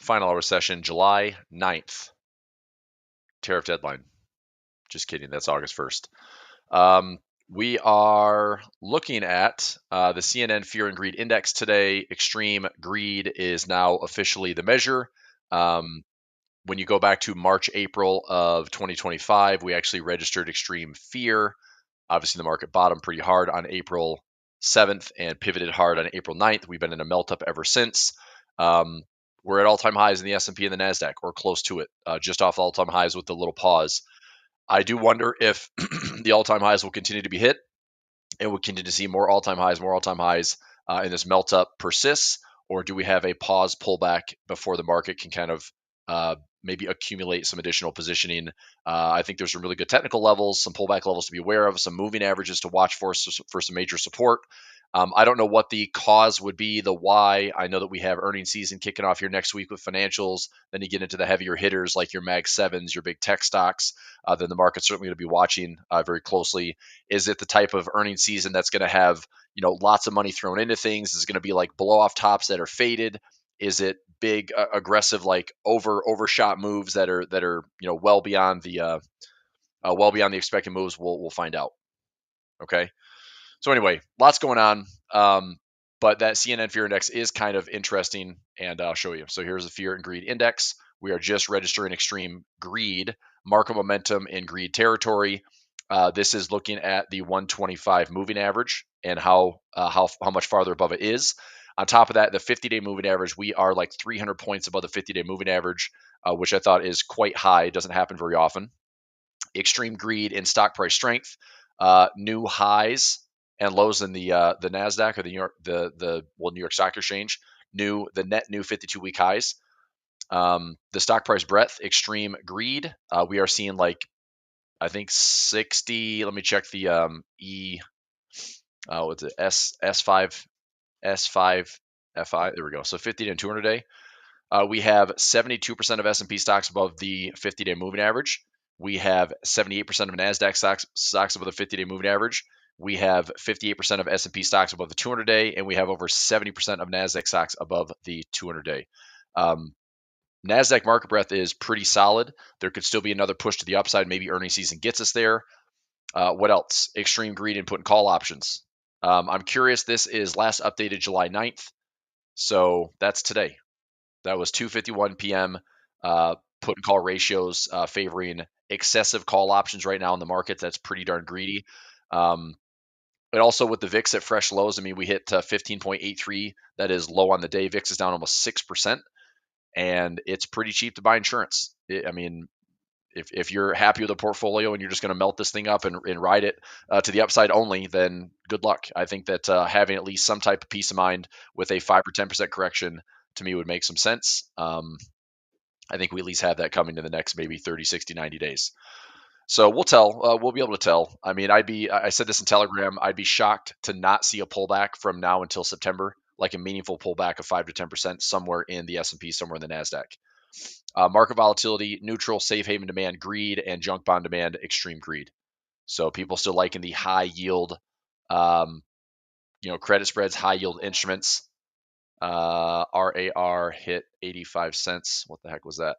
Final hour session, July 9th. Tariff deadline. Just kidding. That's August 1st. We are looking at the CNN Fear and Greed Index today. Extreme greed is now officially the measure. When you go back to March, April of 2025, we actually registered extreme fear. Obviously, the market bottomed pretty hard on April 7th and pivoted hard on April 9th. We've been in a melt up ever since. We're at all-time highs in the S&P and the NASDAQ, or close to it, just off all-time highs with the little pause. I do wonder if the all-time highs will continue to be hit and we'll continue to see more all-time highs, and this melt up persists, or do we have a pause pullback before the market can kind of maybe accumulate some additional positioning? I think there's some really good technical levels, some pullback levels to be aware of, some moving averages to watch for some major support. I don't know what the cause would be, the why. I know that we have earnings season kicking off here next week with financials. Then you get into the heavier hitters like your Mag 7s, your big tech stocks. Then the market's certainly going to be watching very closely. Is it the type of earnings season that's going to have lots of money thrown into things? Is it going to be like blow off tops that are faded? Is it big aggressive like overshot moves that are well beyond the expected moves? We'll find out. Okay. So anyway, lots going on. But that CNN Fear Index is kind of interesting, and I'll show you. So here's the Fear and Greed Index. We are just registering extreme greed, market momentum in greed territory. This is looking at the 125 moving average and how much farther above it is. On top of that, the 50-day moving average, we are like 300 points above the 50-day moving average, which I thought is quite high. It doesn't happen very often. Extreme greed in stock price strength, new highs and lows in the Nasdaq or the New York Stock Exchange. The net new 52-week highs. The stock price breadth, extreme greed. We are seeing like I think 60. Let me check the what's it? S5 FI. There we go. So 50 and 200 day. We have 72% of S&P stocks above the 50-day moving average. We have 78% of NASDAQ stocks above the 50-day moving average. We have 58% of S&P stocks above the 200-day, and we have over 70% of NASDAQ stocks above the 200-day. NASDAQ market breadth is pretty solid. There could still be another push to the upside. Maybe earnings season gets us there. What else? Extreme greed in put and call options. I'm curious. This is last updated July 9th. So that's today. That was 2:51 p.m. Put and call ratios favoring excessive call options right now in the market. That's pretty darn greedy. But also with the VIX at fresh lows, I mean, we hit 15.83. That is low on the day. VIX is down almost 6%, and it's pretty cheap to buy insurance. I mean, if you're happy with a portfolio and you're just going to melt this thing up and ride it to the upside only, then good luck. I think that having at least some type of peace of mind with a 5 or 10% correction to me would make some sense. I think we at least have that coming in the next maybe 30, 60, 90 days. So we'll tell. We'll be able to tell. I mean, I said this in Telegram. I'd be shocked to not see a pullback from now until September, like a meaningful pullback of 5 to 10% somewhere in the S&P, somewhere in the NASDAQ. Market volatility, neutral, safe haven demand, greed, and junk bond demand, extreme greed. So people still liking the high yield, credit spreads, high yield instruments. RAR hit 85 cents. What the heck was that?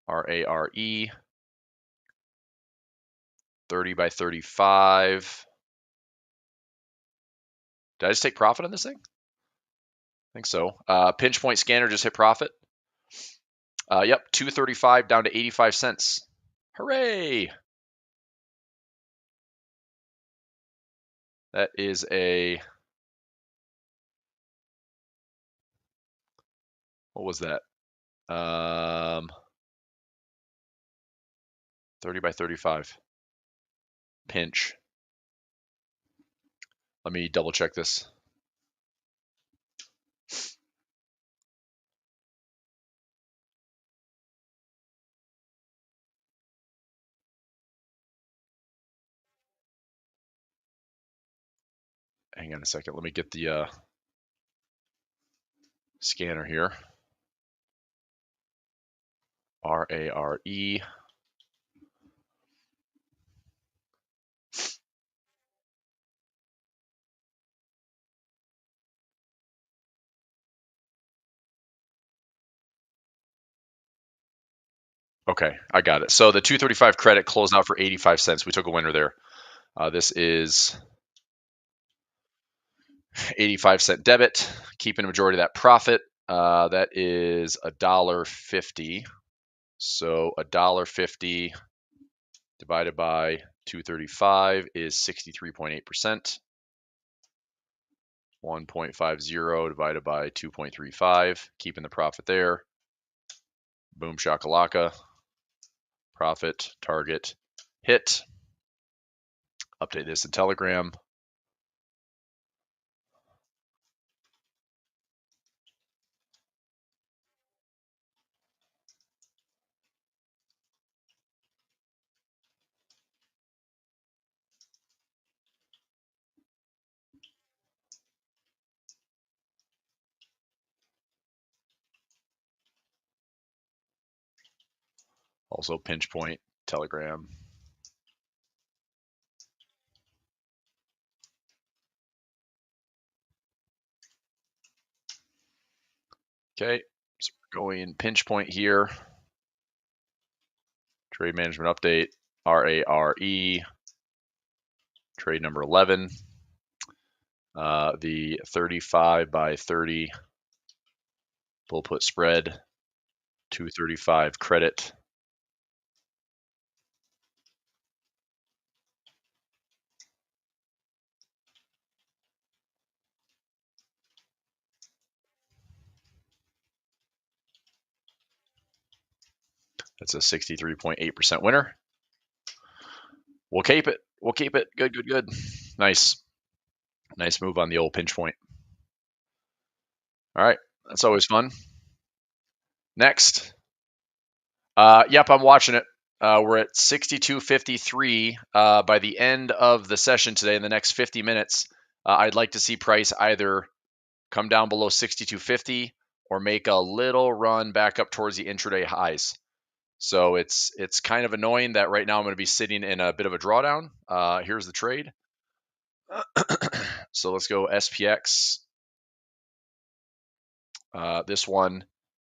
RARE 30 by 35. Did I just take profit on this thing? I think so. Pinch point scanner just hit profit. Yep, 235 down to 85 cents. Hooray! That is what was that? 30 by 35. Pinch. Let me double check this. Hang on a second. Let me get the scanner here. RARE. Okay, I got it. So the 235 credit closed out for 85 cents. We took a winner there. This is 85-cent debit, keeping a majority of that profit. That is $1.50. So $1.50 divided by 235 is 63.8%. 1.50 divided by 2.35, keeping the profit there. Boom shakalaka. Profit, target, hit. Update this in Telegram. Also pinch point, Telegram. Okay, so we're going pinch point here. Trade management update, RARE, trade number 11. The 35 by 30 bull put spread, 235 credit. That's a 63.8% winner. We'll keep it. We'll keep it. Good, good, good. Nice. Nice move on the old pinch point. All right. That's always fun. Next. Yep, I'm watching it. We're at 62.53 by the end of the session today. In the next 50 minutes, I'd like to see price either come down below 62.50 or make a little run back up towards the intraday highs. So it's kind of annoying that right now I'm going to be sitting in a bit of a drawdown. Here's the trade. So let's go SPX. This one,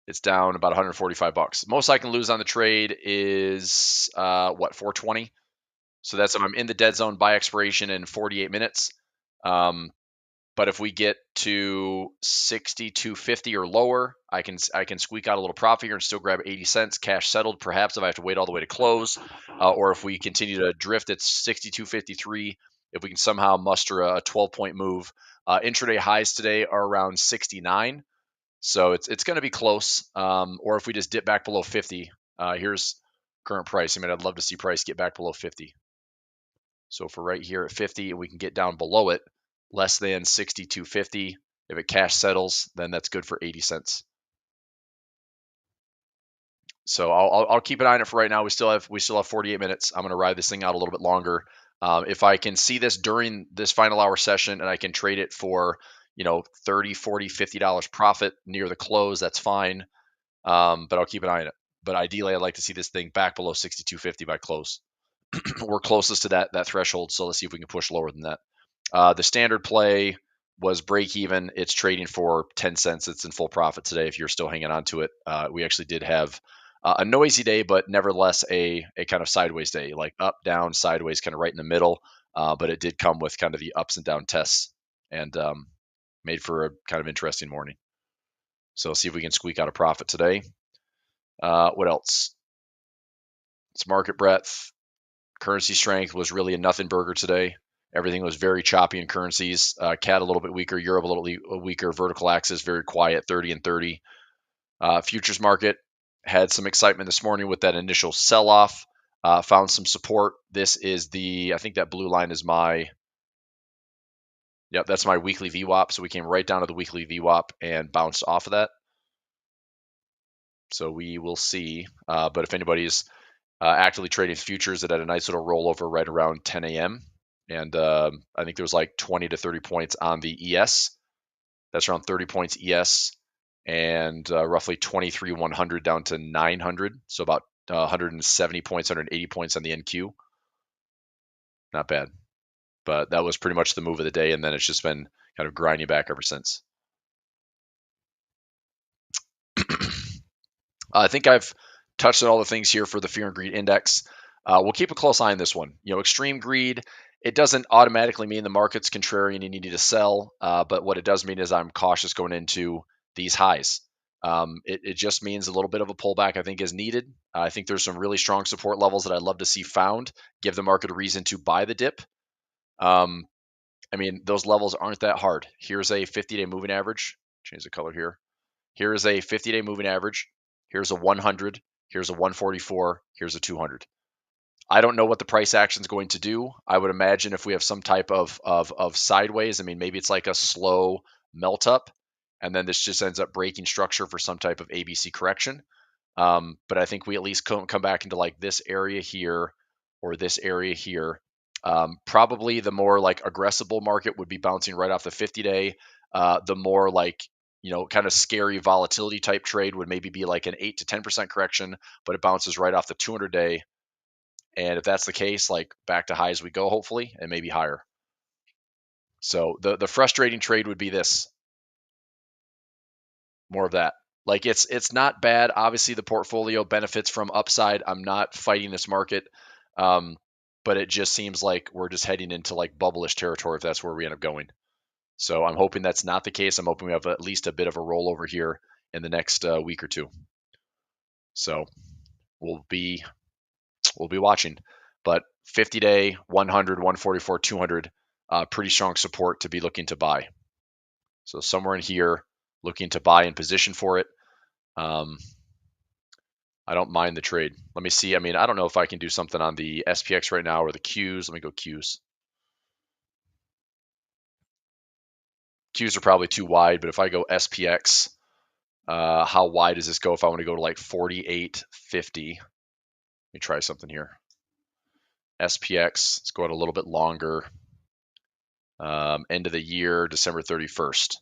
it's down about 145 bucks. Most I can lose on the trade is what, 420. So that's if I'm in the dead zone by expiration in 48 minutes. But if we get to 62.50 or lower, I can squeak out a little profit here and still grab 80 cents cash settled. Perhaps if I have to wait all the way to close, or if we continue to drift at 62.53, if we can somehow muster a 12-point move. Intraday highs today are around 69. So it's going to be close. Or if we just dip back below 50, here's current price. I mean, I'd love to see price get back below 50. So for right here at 50, and we can get down below it, less than 62.50. If it cash settles, then that's good for 80 cents. So I'll keep an eye on it for right now. We still have 48 minutes. I'm going to ride this thing out a little bit longer. If I can see this during this final hour session and I can trade it for, $30, $40, $50 profit near the close, that's fine. But I'll keep an eye on it. But ideally, I'd like to see this thing back below 62.50 by close. We're closest to that threshold, so let's see if we can push lower than that. The standard play was break even. It's trading for 10 cents. It's in full profit today if you're still hanging on to it. We actually did have a noisy day, but nevertheless a kind of sideways day, like up, down, sideways, kind of right in the middle. But it did come with kind of the ups and down tests and made for a kind of interesting morning. So see if we can squeak out a profit today. What else? It's market breadth. Currency strength was really a nothing burger today. Everything was very choppy in currencies. CAD a little bit weaker, Europe a little weaker, vertical axis very quiet, 30 and 30. Futures market had some excitement this morning with that initial sell-off. Found some support. This is I think that blue line is that's my weekly VWAP. So we came right down to the weekly VWAP and bounced off of that. So we will see. But if anybody's actively trading futures, that had a nice little rollover right around 10 a.m. And I think there was like 20 to 30 points on the ES. That's around 30 points ES and roughly 100 down to 900. So about 170 points, 180 points on the NQ. Not bad. But that was pretty much the move of the day. And then it's just been kind of grinding back ever since. I think I've touched on all the things here for the fear and greed index. We'll keep a close eye on this one. Extreme greed, it doesn't automatically mean the market's contrarian and you need to sell, but what it does mean is I'm cautious going into these highs. It just means a little bit of a pullback, I think, is needed. I think there's some really strong support levels that I'd love to see found, give the market a reason to buy the dip. Those levels aren't that hard. Here's a 50-day moving average. Change the color here. Here is a 50-day moving average. Here's a 100. Here's a 144. Here's a 200. I don't know what the price action is going to do. I would imagine if we have some type of sideways, maybe it's like a slow melt up, and then this just ends up breaking structure for some type of ABC correction. But I think we at least come back into like this area here or this area here. Probably the more like aggressive bull market would be bouncing right off the 50-day. The more like, kind of scary volatility type trade would maybe be like an 8 to 10% correction, but it bounces right off the 200-day. And if that's the case, like back to highs we go, hopefully, and maybe higher. So the frustrating trade would be this. More of that. Like it's not bad. Obviously, the portfolio benefits from upside. I'm not fighting this market, but it just seems like we're just heading into like bubblish territory if that's where we end up going. So I'm hoping that's not the case. I'm hoping we have at least a bit of a rollover here in the next week or two. So we'll be watching. But 50-day, 100, 144, 200, pretty strong support to be looking to buy. So somewhere in here, looking to buy in position for it. I don't mind the trade. Let me see. I don't know if I can do something on the SPX right now or the Qs. Let me go Qs. Qs are probably too wide, but if I go SPX, how wide does this go if I want to go to like 48.50? Let me try something here. SPX, let's go out a little bit longer. End of the year, December 31st.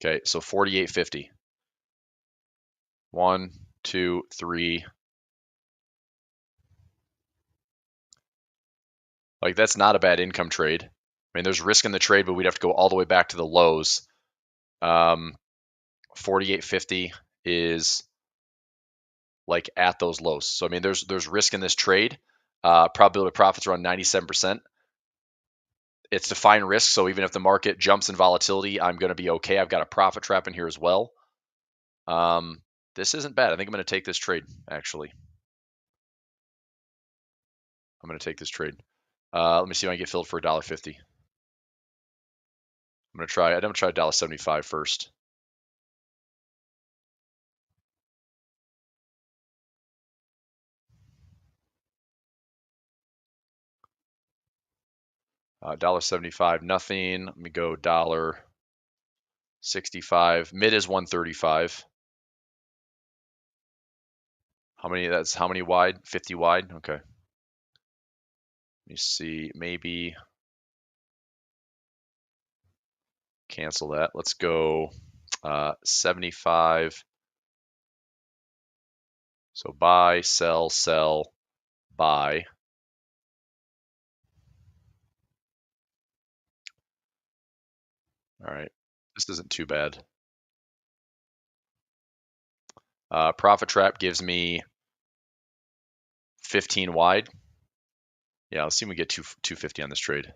Okay, so 48.50. 1, 2, 3. Like that's not a bad income trade. There's risk in the trade, but we'd have to go all the way back to the lows. 48.50 is like at those lows. So there's risk in this trade. Probability of profits around 97%. It's defined risk, so even if the market jumps in volatility, I'm going to be okay. I've got a profit trap in here as well. This isn't bad. I think I'm going to take this trade, actually. I'm going to take this trade. Let me see if I can get filled for $1.50. I'm going to try $1.75 first. $1.75, nothing. Let me go $1.65. Mid is 135. How many wide? 50 wide? Okay. Let me see. Maybe cancel that. Let's go 75. So buy, sell, buy. All right. This isn't too bad. Profit trap gives me 15 wide. Yeah, let's see if we get 250 on this trade.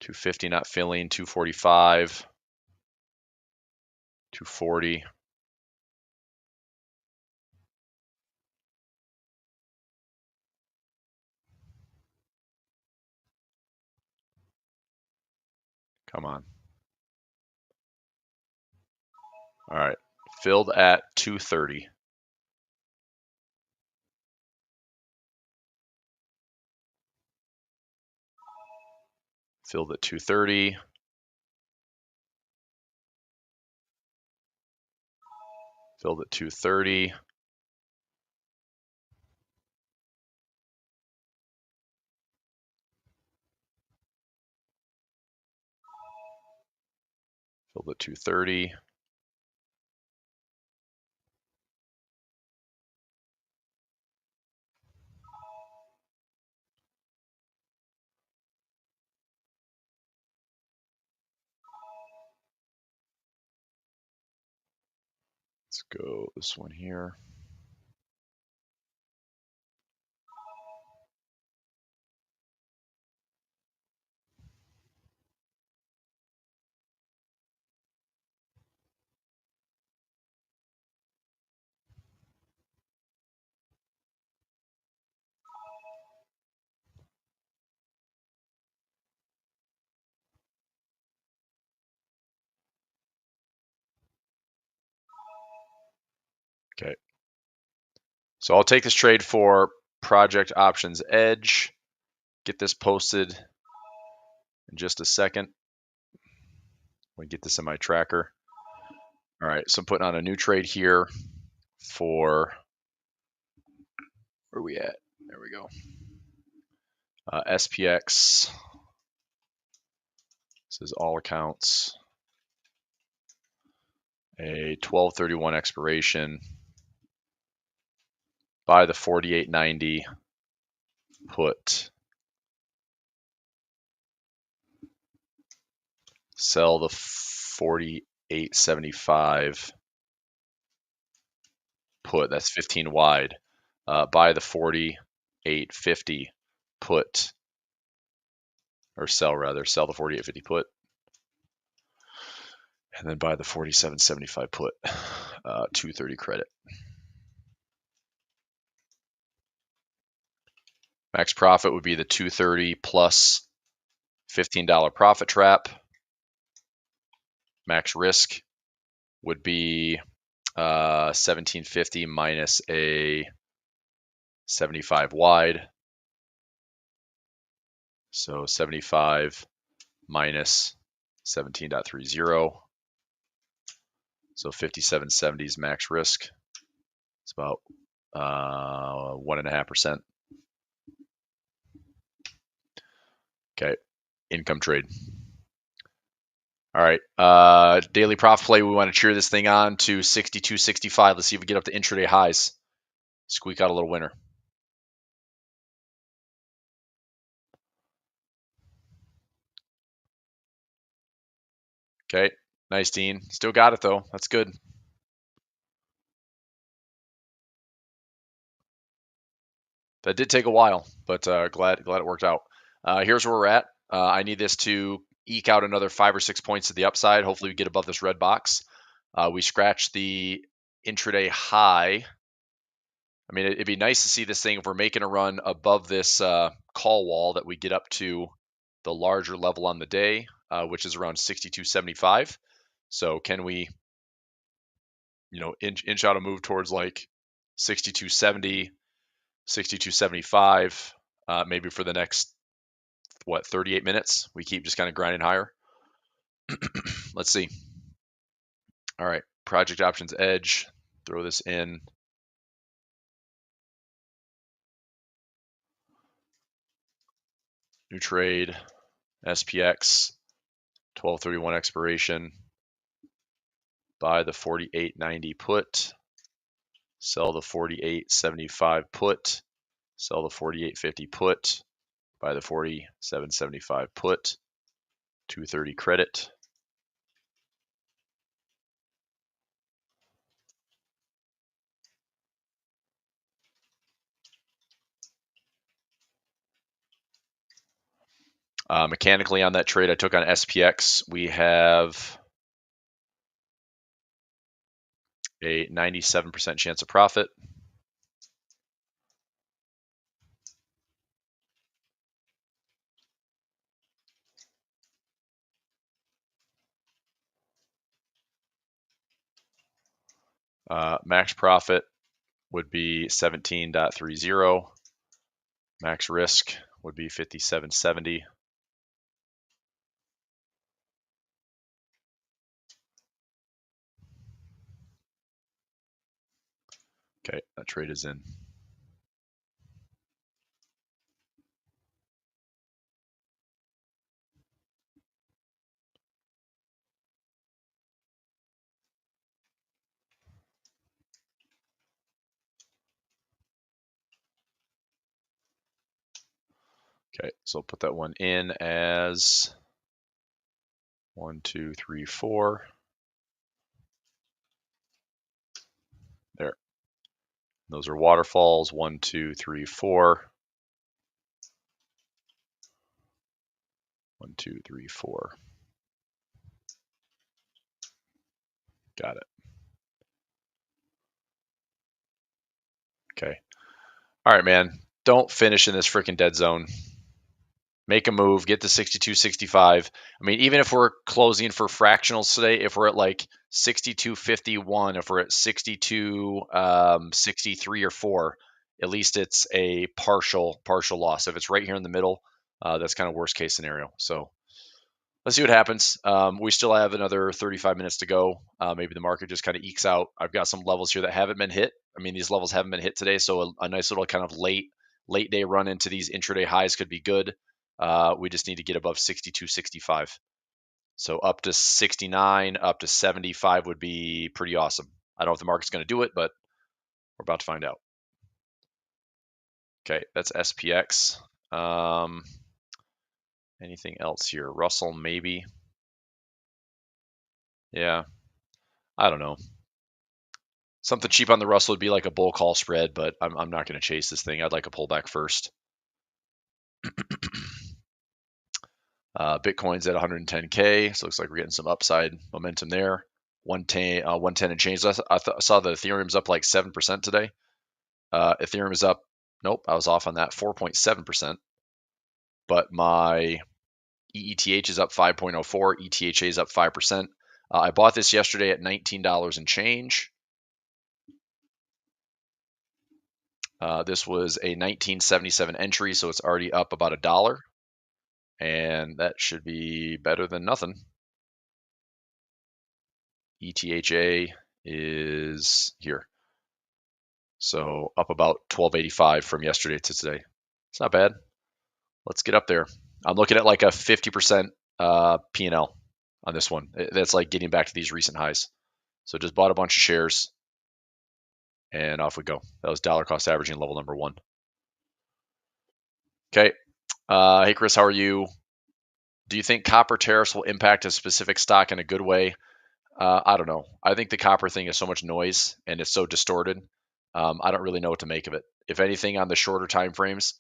250 not filling, 245, 240. Come on. All right. Filled at 230. Filled at 230. Filled at 230. Filled at 230. Let's go this one here. Okay. So I'll take this trade for Project Options Edge. Get this posted in just a second. We get this in my tracker. All right, so I'm putting on a new trade here for, where are we at? There we go. SPX. This is all accounts. A 12/31 expiration. Buy the 48.90 put. Sell the 48.75 put. That's 15 wide. Buy the 48.50 put, or sell rather. Sell the 48.50 put, and then buy the 47.75 put. 230 credit. Max profit would be the 230 plus $15 profit trap. Max risk would be 1750 minus a 75 wide. So 75 minus 17.30. So 57.70 is max risk. It's about 1.5%. Okay, income trade. All right, daily profit play. We want to cheer this thing on to 62.65. Let's see if we get up to intraday highs. Squeak out a little winner. Okay, nice, Dean. Still got it though. That's good. That did take a while, but glad it worked out. Here's where we're at. I need this to eke out another 5 or 6 points to the upside. Hopefully we get above this red box. We scratched the intraday high. I mean, it'd be nice to see this thing if we're making a run above this call wall that we get up to the larger level on the day, which is around 62.75. So can we, inch out a move towards like 62.70, 62.75, maybe for the next 38 minutes? We keep just kind of grinding higher. Let's see. All right, Project Options Edge. Throw this in. New trade, SPX, 12/31 expiration. Buy the 48.90 put. Sell the 48.75 put. Sell the 48.50 put. Buy the 47.75 put. 230 credit. Mechanically on that trade I took on SPX, we have a 97% chance of profit. Max profit would be 17.30. Max risk would be 57.70. Okay, that trade is in. Okay, so I'll put that one in as 1, 2, 3, 4. Those are waterfalls. 1, 2, 3, 4. 1, 2, 3, 4. Got it. Okay. All right, man. Don't finish in this freaking dead zone. Make a move, get to 62, 65. I mean, even if we're closing for fractionals today, if we're at like 62.51, if we're at 62, 63 or 4, at least it's a partial loss. If it's right here in the middle, that's kind of worst case scenario. So let's see what happens. We still have another 35 minutes to go. Maybe the market just kind of ekes out. I've got some levels here that haven't been hit. I mean, these levels haven't been hit today, so a nice little kind of late day run into these intraday highs could be good. We just need to get above 62, 65. So up to 69, up to 75 would be pretty awesome. I don't know if the market's going to do it, but we're about to find out. Okay, that's SPX. Anything else here? Russell, maybe. Yeah, I don't know. Something cheap on the Russell would be like a bull call spread, but I'm not going to chase this thing. I'd like a pullback first. Bitcoin's at 110K, so it looks like we're getting some upside momentum there. 110 and change. I saw that Ethereum's up like 7% today. Ethereum is up. Nope, I was off on that. 4.7%. But my EETH is up 5.04. ETHA is up 5%. I bought this yesterday at $19 and change. This was a 1977 entry, so it's already up about $1. And that should be better than nothing. ETHA is here. So up about 1285 from yesterday to today. It's not bad. Let's get up there. I'm looking at like a 50% P&L on this one. That's like getting back to these recent highs. So just bought a bunch of shares and off we go. That was dollar cost averaging level number 1. Okay. Hey, Chris, how are you? Do you think copper tariffs will impact a specific stock in a good way? I don't know. I think the copper thing is so much noise and it's so distorted. I don't really know what to make of it. If anything, on the shorter time frames,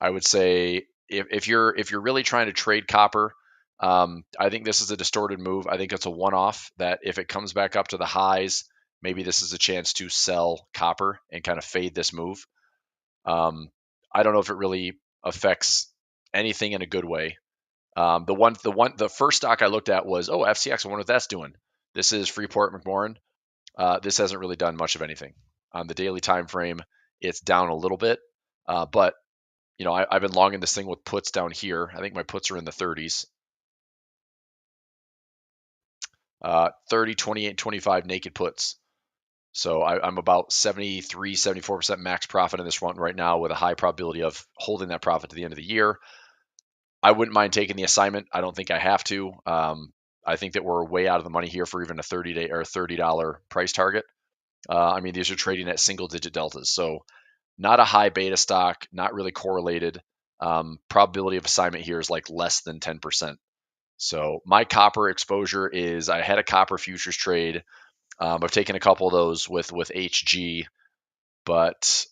I would say if you're really trying to trade copper, I think this is a distorted move. I think it's a one-off that if it comes back up to the highs, maybe this is a chance to sell copper and kind of fade this move. I don't know if it really affects anything in a good way. The first stock I looked at was, FCX. I wonder what that's doing. This is Freeport-McMoRan. This hasn't really done much of anything. On the daily time frame, it's down a little bit, but I've been longing this thing with puts down here. I think my puts are in the 30s. 30, 28, 25 naked puts. So I'm about 73, 74% max profit in this one right now with a high probability of holding that profit to the end of the year. I wouldn't mind taking the assignment. I don't think I have to. I think that we're way out of the money here for even a 30-day or $30 price target. I mean, these are trading at single-digit deltas. So not a high beta stock, not really correlated. Probability of assignment here is like less than 10%. So my copper exposure is I had a copper futures trade. I've taken a couple of those with HG, but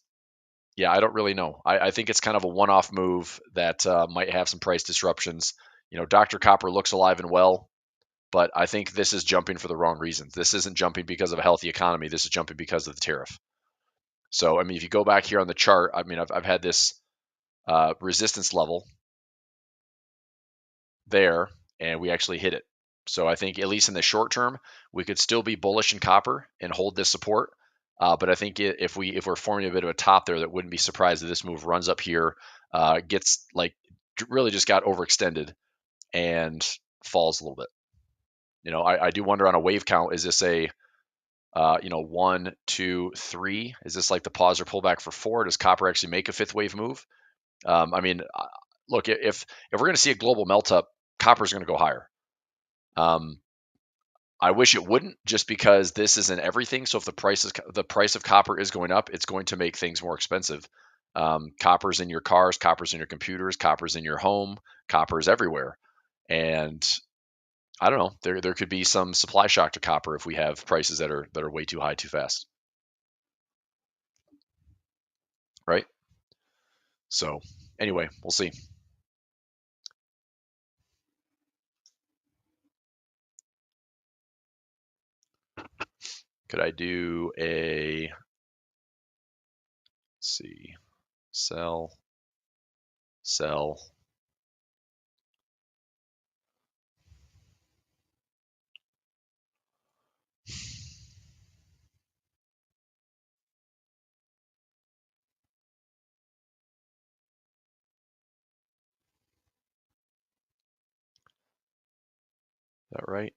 yeah, I don't really know. I think it's kind of a one-off move that might have some price disruptions. Dr. Copper looks alive and well, but I think this is jumping for the wrong reasons. This isn't jumping because of a healthy economy. This is jumping because of the tariff. So, I mean, if you go back here on the chart, I mean, I've had this resistance level there, and we actually hit it. So I think at least in the short term, we could still be bullish in copper and hold this support. But I think if we're forming a bit of a top there, that wouldn't be surprised if this move runs up here, gets like really just got overextended and falls a little bit. I do wonder on a wave count, is this a 1, 2, 3? Is this like the pause or pullback for 4? Does copper actually make a fifth wave move? I mean, look, if we're going to see a global melt up, copper is going to go higher. I wish it wouldn't, just because this isn't everything. So if the price of copper is going up, it's going to make things more expensive. Copper's in your cars, copper's in your computers, copper's in your home, copper's everywhere. And I don't know, there could be some supply shock to copper if we have prices that are way too high too fast. right? So anyway, we'll see. Could I do a, let's see, sell, sell. Is that right?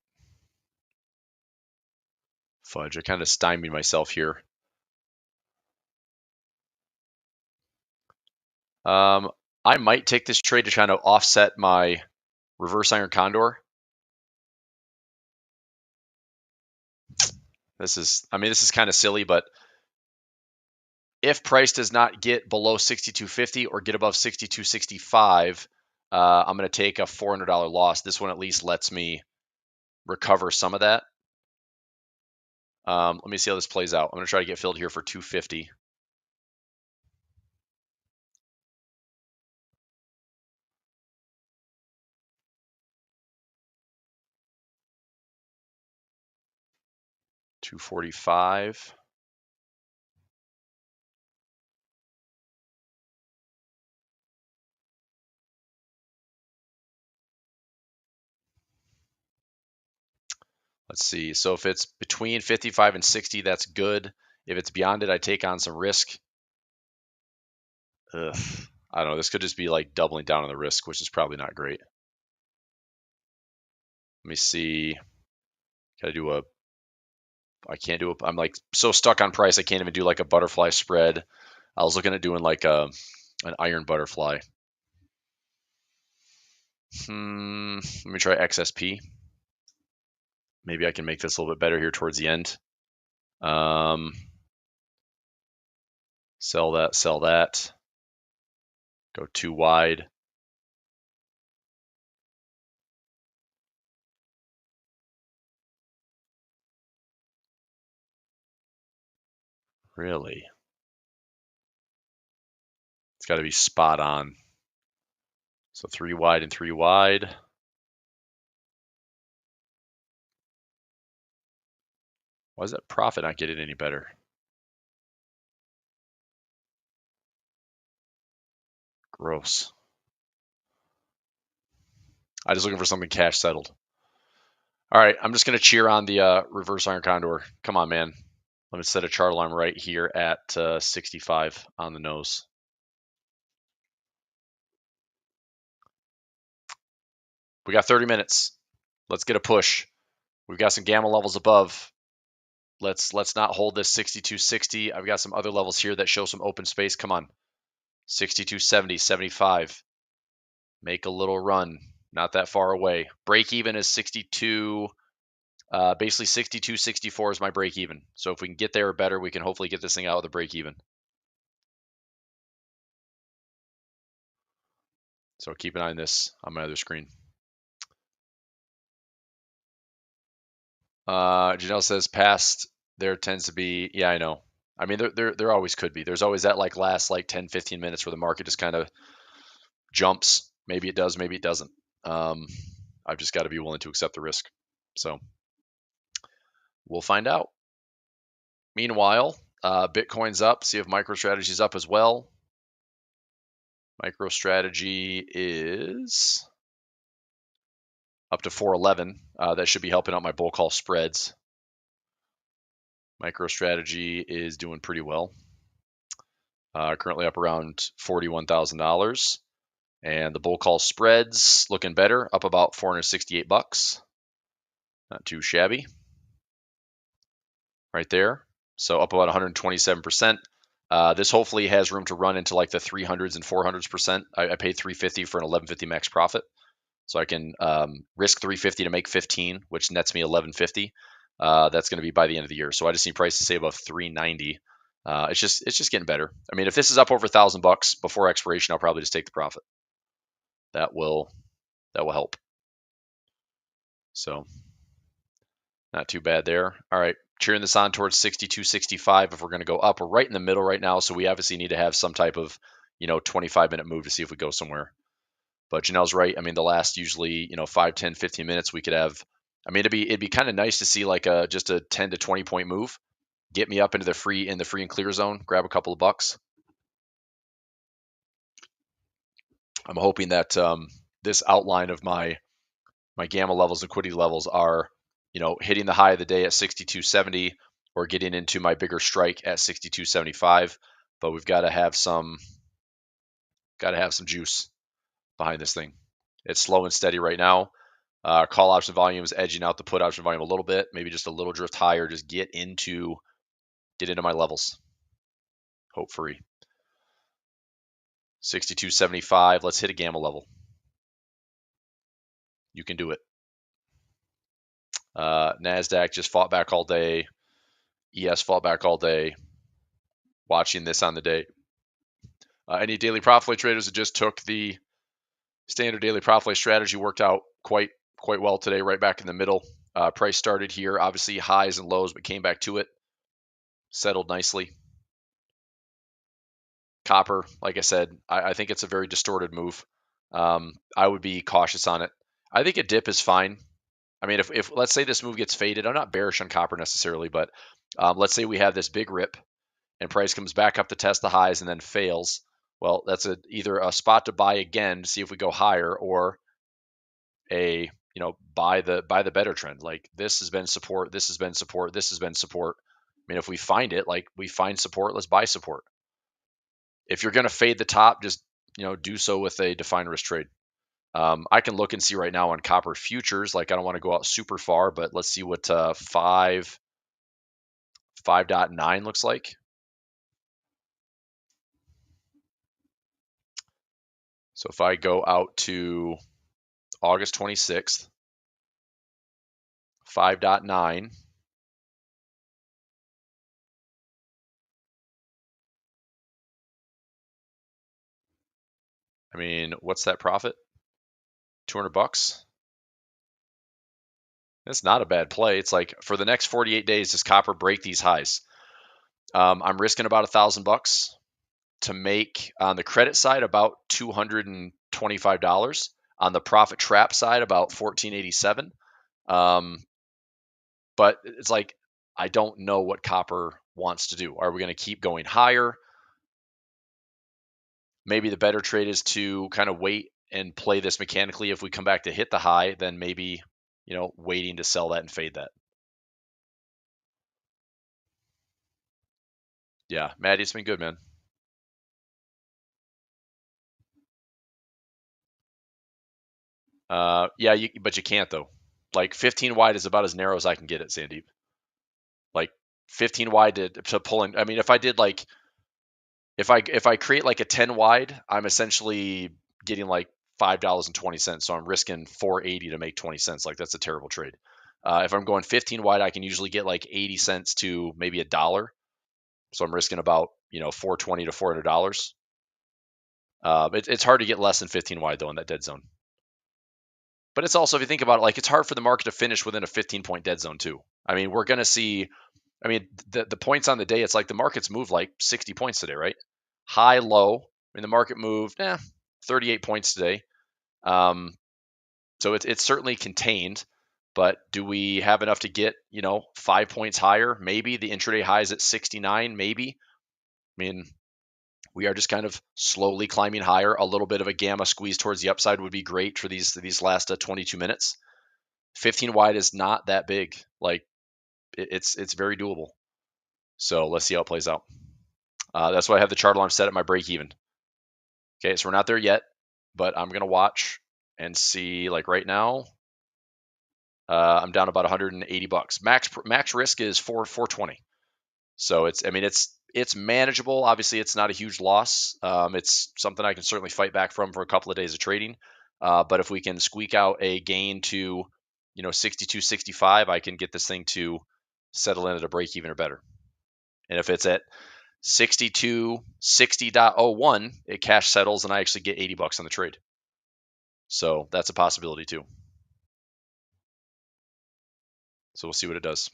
Fudge, I kind of stymied myself here. I might take this trade to try to offset my reverse iron condor. This is kind of silly, but if price does not get below 62.50 or get above 62.65, I'm going to take a $400 loss. This one at least lets me recover some of that. Let me see how this plays out. I'm going to try to get filled here for 250. $245. Let's see. So if it's between 55 and 60, that's good. If it's beyond it, I take on some risk. Ugh. I don't know. This could just be like doubling down on the risk, which is probably not great. Let me see. Got to do a. I can't do a. I'm like so stuck on price. I can't even do like a butterfly spread. I was looking at doing like an iron butterfly. Let me try XSP. Maybe I can make this a little bit better here towards the end. Sell that, sell that. Go too wide. Really? It's got to be spot on. So 3 wide and 3 wide. Why is that profit not getting any better? Gross. I was looking for something cash settled. All right, I'm just going to cheer on the reverse iron condor. Come on, man. Let me set a chart alarm right here at 65 on the nose. We got 30 minutes. Let's get a push. We've got some gamma levels above. Let's not hold this 62.60. I've got some other levels here that show some open space. Come on. 62.70, 75. Make a little run. Not that far away. Break even is 62. Basically 62.64 is my break even. So if we can get there or better, we can hopefully get this thing out with a break even. So keep an eye on this on my other screen. Janelle says past there tends to be, yeah, I know. I mean, there always could be. There's always that like last like 10, 15 minutes where the market just kind of jumps. Maybe it does, maybe it doesn't. I've just got to be willing to accept the risk. So we'll find out. Meanwhile, Bitcoin's up. See if MicroStrategy's up as well. MicroStrategy is up to 411. That should be helping out my bull call spreads. MicroStrategy is doing pretty well. Currently up around $41,000. And the bull call spreads looking better, up about $468. Not too shabby. Right there. So up about 127%. This hopefully has room to run into like the 300s and 400s%. I paid $350 for an $11.50 max profit. So I can risk $350 to make 15, which nets me $11.50. That's going to be by the end of the year. So I just need price to stay above $390. It's just getting better. I mean, if this is up over $1,000 before expiration, I'll probably just take the profit. That will help. So not too bad there. All right, cheering this on towards 62.65 if we're going to go up. We're right in the middle right now, so we obviously need to have some type of 25-minute move to see if we go somewhere. But Janelle's right. I mean, the last usually 5, 10, 15 minutes we could have. I mean, it'd be kind of nice to see like just a 10 to 20 point move, get me up into the free and clear zone, grab a couple of bucks. I'm hoping that this outline of my gamma levels, liquidity levels are, hitting the high of the day at 62.70 or getting into my bigger strike at 62.75. But we've got to have some juice behind this thing. It's slow and steady right now. Call option volume is edging out the put option volume a little bit, maybe just a little drift higher. Just get into my levels. Hope free. 62.75. Let's hit a gamma level. You can do it. NASDAQ just fought back all day. ES fought back all day. Watching this on the day. Any daily profit play traders that just took the standard daily profit play strategy worked out quite well today, right back in the middle. Price started here, obviously highs and lows, but came back to it. Settled nicely. Copper, like I said, I think it's a very distorted move. I would be cautious on it. I think a dip is fine. I mean, if let's say this move gets faded, I'm not bearish on copper necessarily, but let's say we have this big rip and price comes back up to test the highs and then fails. Well, that's either a spot to buy again to see if we go higher, or a buy the better trend. Like this has been support, this has been support, this has been support. I mean, if we find it, like we find support, let's buy support. If you're going to fade the top, just do so with a defined risk trade. I can look and see right now on copper futures. Like I don't want to go out super far, but let's see what 5.9 looks like. So if I go out to August 26th, 5.9. I mean, what's that profit? $200. It's not a bad play. It's like for the next 48 days, does copper break these highs? I'm risking about $1,000 to make on the credit side about $225. On the profit trap side, about $14.87. But it's like I don't know what copper wants to do. Are we going to keep going higher? Maybe the better trade is to kind of wait and play this mechanically. If we come back to hit the high, then maybe waiting to sell that and fade that. Yeah, Maddie, it's been good, man. Yeah, but you can't though. Like 15 wide is about as narrow as I can get it, Sandeep. Like 15 wide to pull in. I mean, if I did like, if I create like a 10 wide, I'm essentially getting like $5.20. So I'm risking $4.80 to make 20 cents. Like that's a terrible trade. If I'm going 15 wide, I can usually get like 80 cents to maybe $1. So I'm risking about $420 to $400. It's hard to get less than 15 wide though in that dead zone. But it's also, if you think about it, like it's hard for the market to finish within a 15-point dead zone too. I mean, we're going to see, I mean, the points on the day, it's like the market's moved like 60 points today, right? High, low. I mean, the market moved 38 points today. So it's certainly contained, but do we have enough to get, 5 points higher? Maybe the intraday high is at 69, maybe. I mean, we are just kind of slowly climbing higher. A little bit of a gamma squeeze towards the upside would be great for these last 22 minutes. 15 wide is not that big. Like it's very doable. So let's see how it plays out. That's why I have the chart alarm set at my break even. Okay, so we're not there yet, but I'm gonna watch and see. Like right now, I'm down about $180. Max risk is 420. So it's manageable. Obviously, it's not a huge loss. It's something I can certainly fight back from for a couple of days of trading. But if we can squeak out a gain to 62.65, I can get this thing to settle in at a break even or better. And if it's at 62.60.01, it cash settles and I actually get $80 on the trade. So that's a possibility too. So we'll see what it does.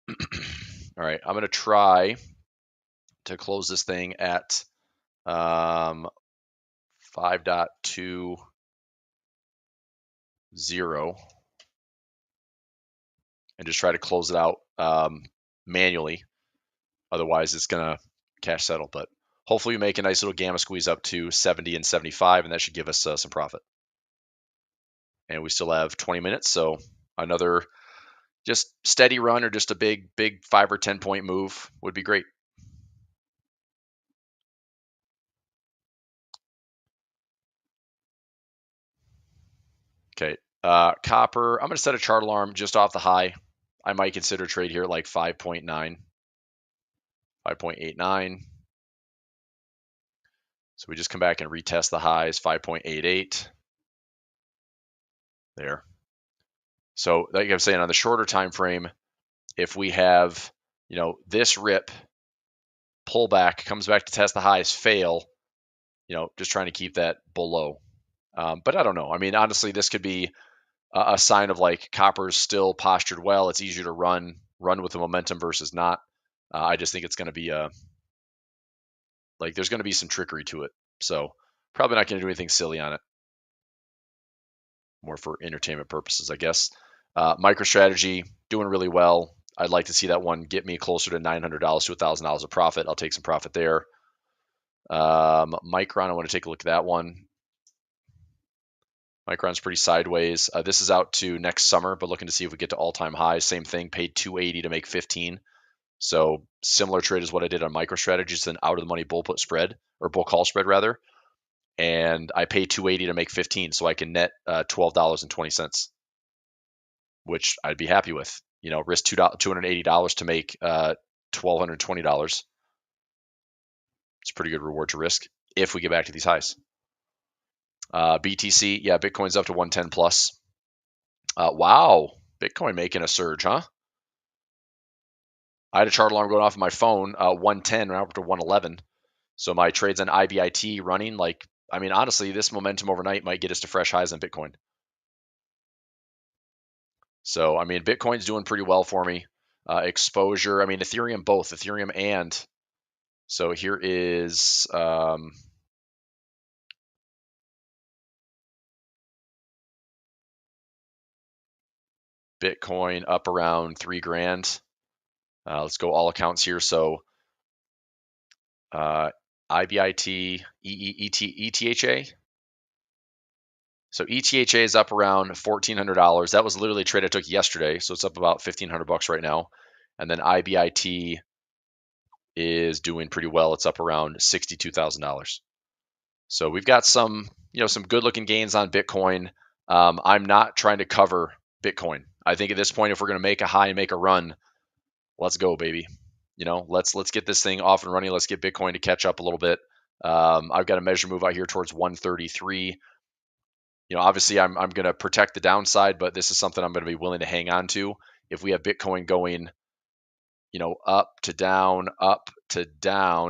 All right, I'm going to try to close this thing at 5.20 and just try to close it out manually. Otherwise, it's going to cash settle. But hopefully we make a nice little gamma squeeze up to 70 and 75, and that should give us some profit. And we still have 20 minutes, so another just steady run or just a big 5 or 10 point move would be great. Okay, copper, I'm going to set a chart alarm just off the high. I might consider trade here like 5.9, 5.89. So we just come back and retest the highs, 5.88. There. So like I'm saying, on the shorter time frame, if we have, this rip, pullback, comes back to test the highs, fail, just trying to keep that below. But I don't know. I mean, honestly, this could be a sign of like copper's still postured well. It's easier to run with the momentum versus not. I just think it's going to be there's going to be some trickery to it. So probably not going to do anything silly on it. More for entertainment purposes, I guess. MicroStrategy doing really well. I'd like to see that one get me closer to $900 to $1,000 of profit. I'll take some profit there. Micron, I want to take a look at that one. Micron's pretty sideways. This is out to next summer, but looking to see if we get to all-time highs. Same thing, paid $280 to make 15. So similar trade as what I did on MicroStrategy. It's an out-of-the-money bull put spread, or bull call spread rather. And I paid $280 to make 15, so I can net $12.20, which I'd be happy with. Risk $280 to make $1,220. It's a pretty good reward to risk if we get back to these highs. BTC, yeah, Bitcoin's up to 110 plus. Wow, Bitcoin making a surge, huh? I had a chart alarm going off on my phone, 110, now up to 111. So my trades on IBIT running, honestly, this momentum overnight might get us to fresh highs on Bitcoin. So, Bitcoin's doing pretty well for me. Exposure, Ethereum, both Ethereum and, so here is, Bitcoin up around 3 grand. Let's go all accounts here. So, IBIT, ETHA. So ETHA is up around $1,400. That was literally a trade I took yesterday. So it's up about $1,500 right now. And then IBIT is doing pretty well. It's up around $62,000. So we've got some good looking gains on Bitcoin. I'm not trying to cover Bitcoin. I think at this point, if we're going to make a high and make a run, let's go, baby. Let's get this thing off and running. Let's get Bitcoin to catch up a little bit. I've got a measure move out here towards 133. Obviously I'm going to protect the downside, but this is something I'm going to be willing to hang on to. If we have Bitcoin going, up to down,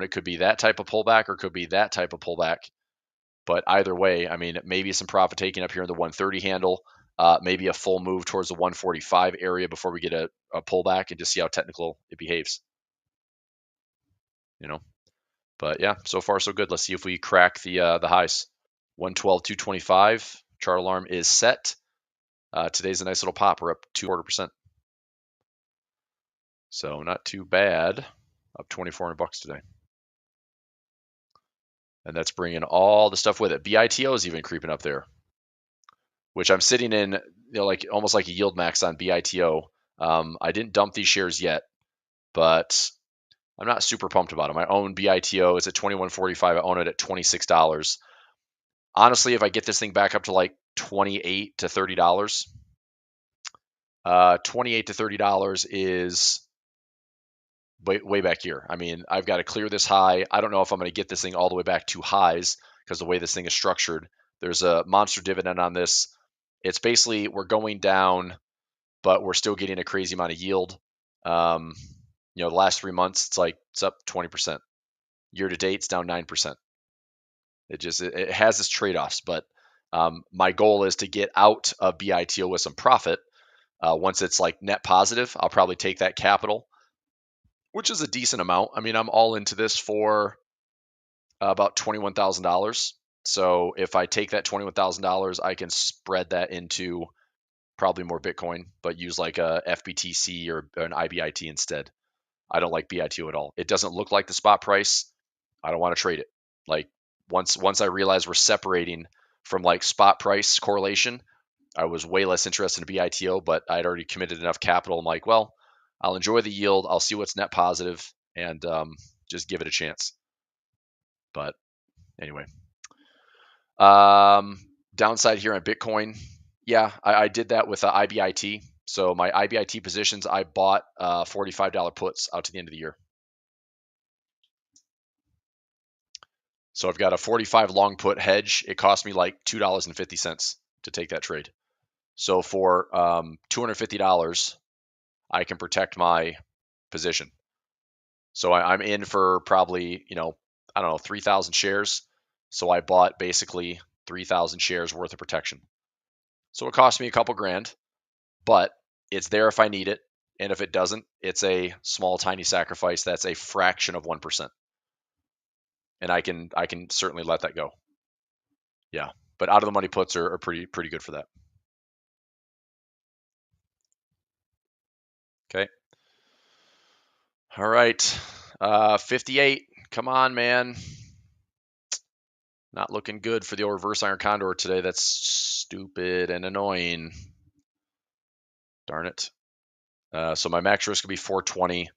it could be that type of pullback or it could be that type of pullback. But either way, maybe some profit taking up here in the 130 handle, maybe a full move towards the 145 area before we get a pullback and just see how technical it behaves. But yeah, so far so good. Let's see if we crack the highs. 112, 225. Chart alarm is set. Today's a nice little pop. We're up 2.25%. So not too bad. Up $2,400 today. And that's bringing all the stuff with it. BITO is even creeping up there, which I'm sitting in, almost like a yield max on BITO. I didn't dump these shares yet, but I'm not super pumped about them. I own BITO. It's at $21.45. I own it at $26. Honestly, if I get this thing back up to like $28 to $30, $28 to $30 is way back here. I've got to clear this high. I don't know if I'm going to get this thing all the way back to highs because the way this thing is structured. There's a monster dividend on this. It's basically we're going down, but we're still getting a crazy amount of yield. The last 3 months, it's up 20%. Year to date, it's down 9%. It has its trade-offs, but my goal is to get out of BITO with some profit. Once it's like net positive, I'll probably take that capital, which is a decent amount. I mean, I'm all into this for about $21,000. So if I take that $21,000, I can spread that into probably more Bitcoin, but use like a FBTC or an IBIT instead. I don't like BITO at all. It doesn't look like the spot price. I don't want to trade it. Like once I realized we're separating from like spot price correlation, I was way less interested in BITO, but I'd already committed enough capital. I'm like, well, I'll enjoy the yield. I'll see what's net positive and just give it a chance. But anyway, downside here on Bitcoin. Yeah, I did that with IBIT. So my IBIT positions, I bought $45 puts out to the end of the year. So I've got a 45 long put hedge. It cost me like $2.50 to take that trade. So for $250, I can protect my position. So I'm in for probably, I don't know, 3,000 shares. So I bought basically 3,000 shares worth of protection. So it cost me a couple grand, but it's there if I need it. And if it doesn't, it's a small, tiny sacrifice. That's a fraction of 1%. And I can certainly let that go. Yeah. But out of the money puts are pretty good for that. Okay. All right. 58. Come on, man. Not looking good for the old reverse iron condor today. That's stupid and annoying. Darn it. So my max risk will be 420.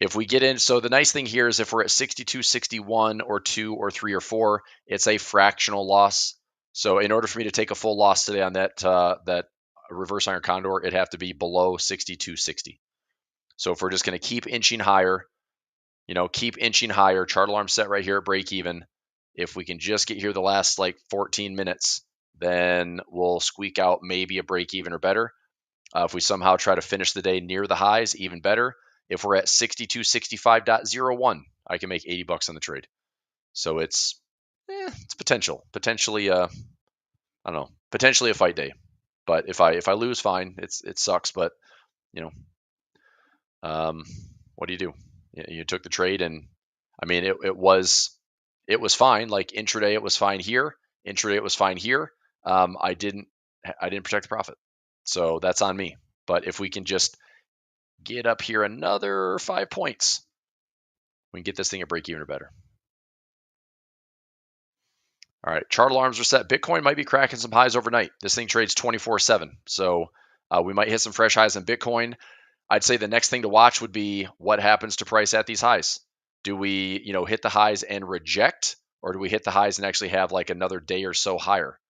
If we get in, so the nice thing here is if we're at 62, 61, or 2, or 3, or 4, it's a fractional loss. So in order for me to take a full loss today on that reverse iron condor, it'd have to be below 62, 60. So if we're just going to keep inching higher, chart alarm set right here at break even. If we can just get here the last like 14 minutes, then we'll squeak out maybe a break even or better. If we somehow try to finish the day near the highs, even better. If we're at 6265.01, I can make $80 on the trade. So it's potentially I don't know, potentially a fight day. But if I lose, fine. It sucks, but what do you do? You took the trade, and I mean it was fine. Like intraday, it was fine here. Intraday, it was fine here. I didn't protect the profit, so that's on me. But if we can just get up here another 5 points, we can get this thing at break even or better. All right, chart alarms are set. Bitcoin might be cracking some highs overnight. This thing trades 24/7, so we might hit some fresh highs in Bitcoin. I'd say the next thing to watch would be what happens to price at these highs. Do we, hit the highs and reject, or do we hit the highs and actually have like another day or so higher?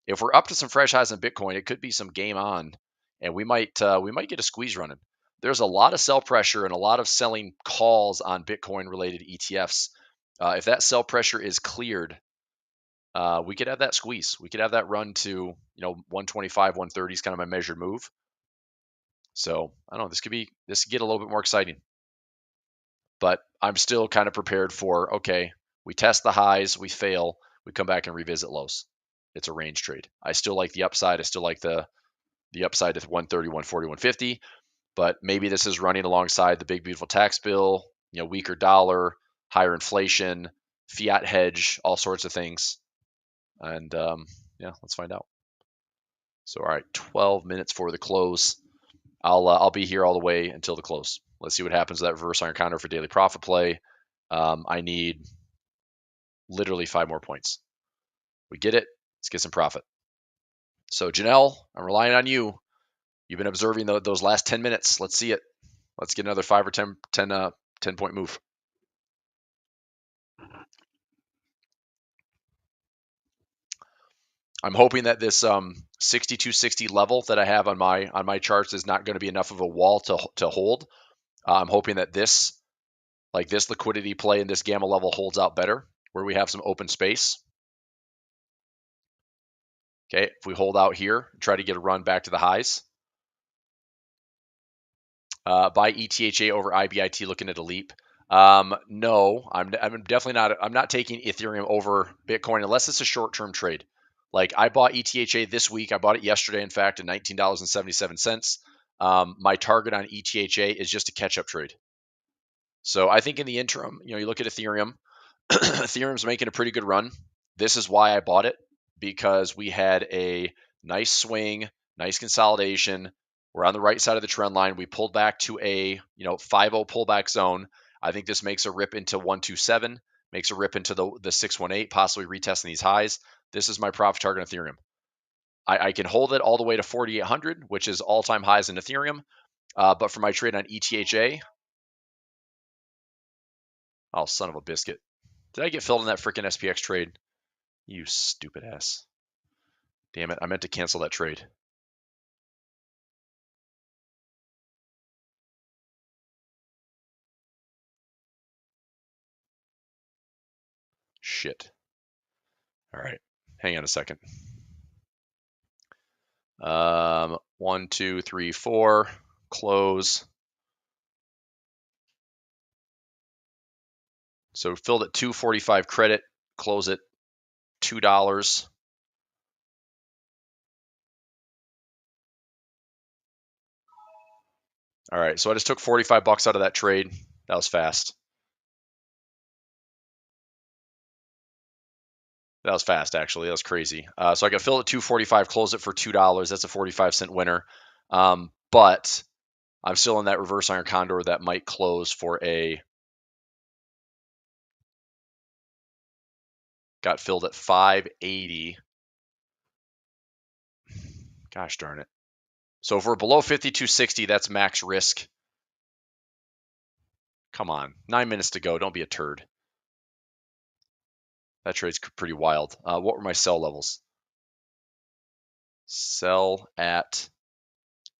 If we're up to some fresh highs in Bitcoin, it could be some game on, and we might get a squeeze running. There's a lot of sell pressure and a lot of selling calls on Bitcoin related ETFs. If that sell pressure is cleared, we could have that squeeze. We could have that run to 125, 130 is kind of my measured move. So I don't know. This could get a little bit more exciting. But I'm still kind of prepared for, okay, we test the highs, we fail, we come back and revisit lows. It's a range trade. I still like the upside. I still like the upside at 130, 140, 150. But maybe this is running alongside the big beautiful tax bill, weaker dollar, higher inflation, fiat hedge, all sorts of things. And let's find out. So all right, 12 minutes for the close. I'll be here all the way until the close. Let's see what happens to that reverse iron condor for daily profit play. I need literally 5 more points. We get it. Let's get some profit. So Janelle, I'm relying on you. You've been observing those last 10 minutes. Let's see it. Let's get another 5 or 10 point move. I'm hoping that this 6260 level that I have on my charts is not going to be enough of a wall to hold. I'm hoping that this liquidity play and this gamma level holds out better, where we have some open space. Okay, if we hold out here, try to get a run back to the highs. Buy ETHA over IBIT, looking at a leap. No, I'm definitely not. I'm not taking Ethereum over Bitcoin unless it's a short-term trade. Like I bought ETHA this week. I bought it yesterday, in fact, at $19.77. My target on ETHA is just a catch-up trade. So I think in the interim, you look at Ethereum. Ethereum's making a pretty good run. This is why I bought it, because we had a nice swing, nice consolidation. We're on the right side of the trend line. We pulled back to a 5-0 pullback zone. I think this makes a rip into 127, makes a rip into the 618, possibly retesting these highs. This is my profit target on Ethereum. I can hold it all the way to 4,800, which is all-time highs in Ethereum. But for my trade on ETHA, oh, son of a biscuit. Did I get filled in that freaking SPX trade? You stupid ass. Damn it, I meant to cancel that trade. Shit. All right, hang on a second. 1, 2, 3, 4, close. So filled at 245 credit, close at $2. All right, so I just took 45 bucks out of that trade. That was fast. That was fast, actually. That was crazy. So I got filled at 245, close it for $2. That's a 45-cent winner. But I'm still in that reverse iron condor that might close for a. Got filled at 580. Gosh darn it. So if we're below 52.60, that's max risk. Come on. 9 minutes to go. Don't be a turd. That trade's pretty wild. What were my sell levels? Sell at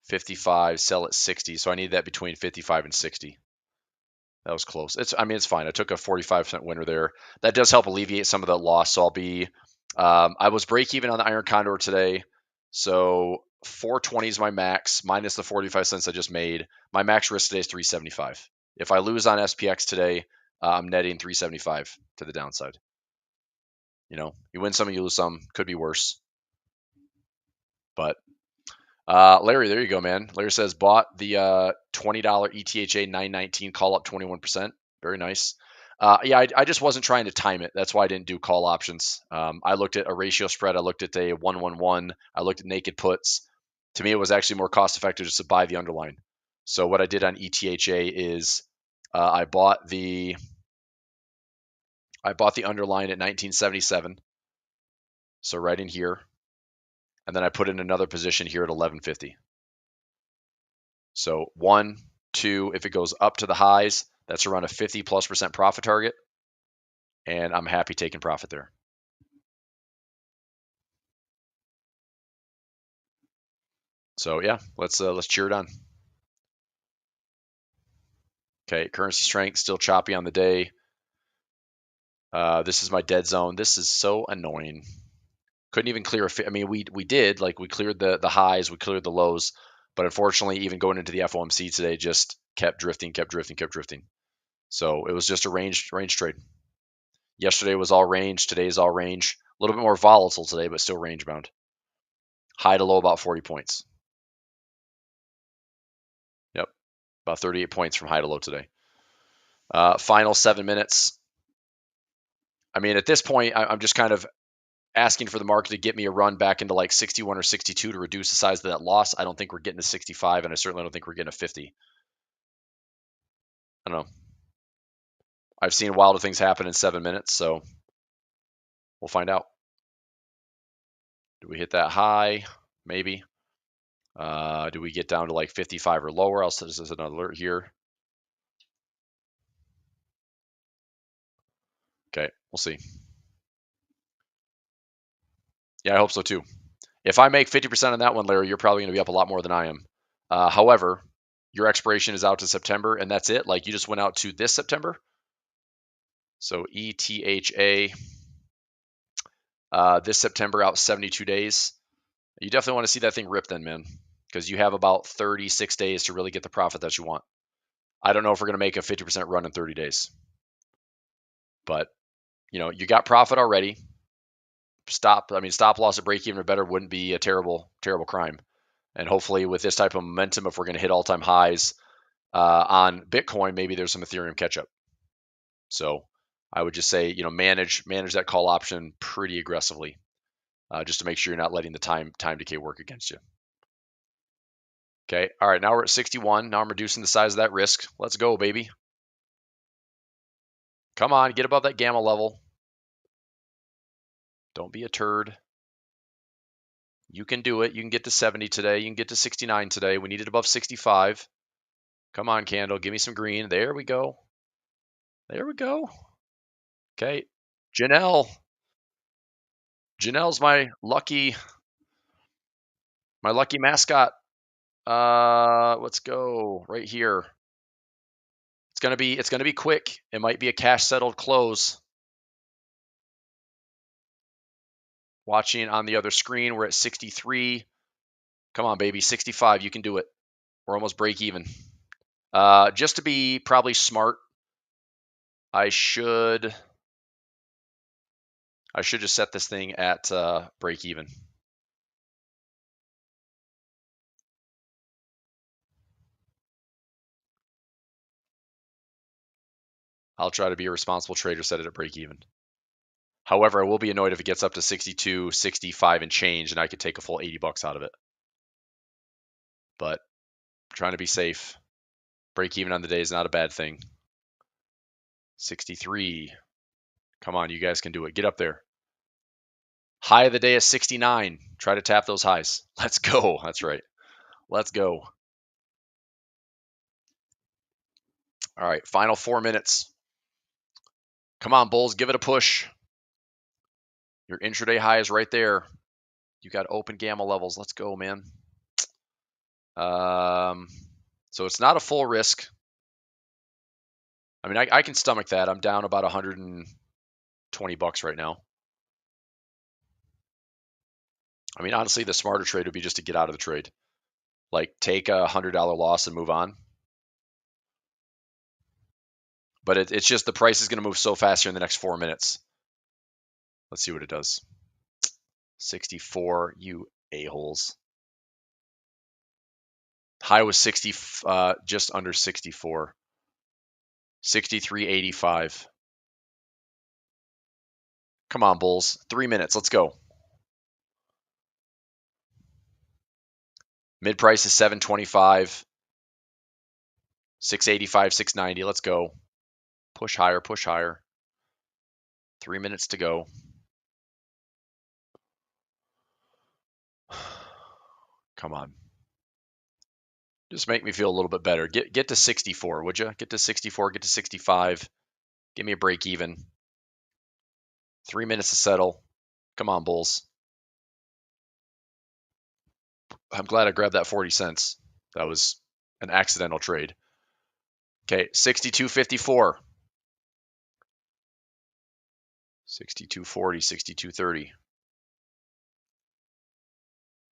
55, sell at 60. So I need that between 55 and 60. That was close. It's fine. I took a 45% winner there. That does help alleviate some of that loss. So I'll be, I was break even on the iron condor today. So 420 is my max minus the 45 cents I just made. My max risk today is 375. If I lose on SPX today, I'm netting 375 to the downside. You win some, you lose some. Could be worse. But Larry, there you go, man. Larry says bought the $20 ETHA 919 call up 21%. Very nice. Yeah, I just wasn't trying to time it. That's why I didn't do call options. I looked at a ratio spread. I looked at a 1-1-1. I looked at naked puts. To me, it was actually more cost effective just to buy the underline. So what I did on ETHA is I bought the underline at 1977. So right in here. And then I put in another position here at 1150. So 1, 2, if it goes up to the highs, that's around a 50+% profit target. And I'm happy taking profit there. So yeah, let's cheer it on. Okay, currency strength still choppy on the day. This is my dead zone. This is so annoying. Couldn't even clear we did, like we cleared the highs, we cleared the lows, but unfortunately even going into the FOMC today just kept drifting. So it was just a range trade. Yesterday was all range, today's all range. A little bit more volatile today, but still range bound. High to low about 40 points. Yep, about 38 points from high to low today. Final 7 minutes. At this point, I'm just kind of asking for the market to get me a run back into like 61 or 62 to reduce the size of that loss. I don't think we're getting to 65, and I certainly don't think we're getting to 50. I don't know. I've seen wilder things happen in 7 minutes, so we'll find out. Do we hit that high? Maybe. Do we get down to like 55 or lower? I'll set this as an alert here. Okay, we'll see. Yeah, I hope so too. If I make 50% on that one, Larry, you're probably going to be up a lot more than I am. However, your expiration is out to September, and that's it. Like you just went out to this September. So ETHA, this September out 72 days. You definitely want to see that thing rip then, man, because you have about 36 days to really get the profit that you want. I don't know if we're going to make a 50% run in 30 days. But, you got profit already. stop loss at break even or better wouldn't be a terrible crime. And hopefully with this type of momentum, if we're going to hit all-time highs on Bitcoin, maybe there's some Ethereum catch-up. So I would just say, manage that call option pretty aggressively, just to make sure you're not letting the time decay work against you. Okay. All right. Now we're at 61. Now I'm reducing the size of that risk. Let's go, baby. Come on, get above that gamma level. Don't be a turd. You can do it. You can get to 70 today. You can get to 69 today. We need it above 65. Come on, candle. Give me some green. There we go. There we go. Okay. Janelle's my lucky mascot. Let's go right here. It's gonna be quick. It might be a cash settled close. Watching on the other screen, we're at 63. Come on, baby, 65. You can do it. We're almost break even. Just to be probably smart, I should just set this thing at break even. I'll try to be a responsible trader, set it at break even. However, I will be annoyed if it gets up to 62, 65 and change, and I could take a full $80 out of it. But I'm trying to be safe. Break even on the day is not a bad thing. 63. Come on, you guys can do it. Get up there. High of the day is 69. Try to tap those highs. Let's go. That's right. Let's go. All right, final 4 minutes. Come on, bulls, give it a push. Your intraday high is right there. You got open gamma levels. Let's go, man. So it's not a full risk. I mean, I can stomach that. I'm down about $120 right now. I mean, honestly, the smarter trade would be just to get out of the trade. Like, take a $100 loss and move on. But it's just the price is going to move so fast here in the next 4 minutes. Let's see what it does. 64, you a-holes. High was 60, just under 64. 63.85. Come on, bulls. 3 minutes. Let's go. Mid price is 725. 685, 690. Let's go. Push higher, push higher. 3 minutes to go. Come on. Just make me feel a little bit better. Get to 64, would you? Get to 64, get to 65. Give me a break even. 3 minutes to settle. Come on, bulls. I'm glad I grabbed that 40 cents. That was an accidental trade. Okay, 62.54. 62.40, 62.30.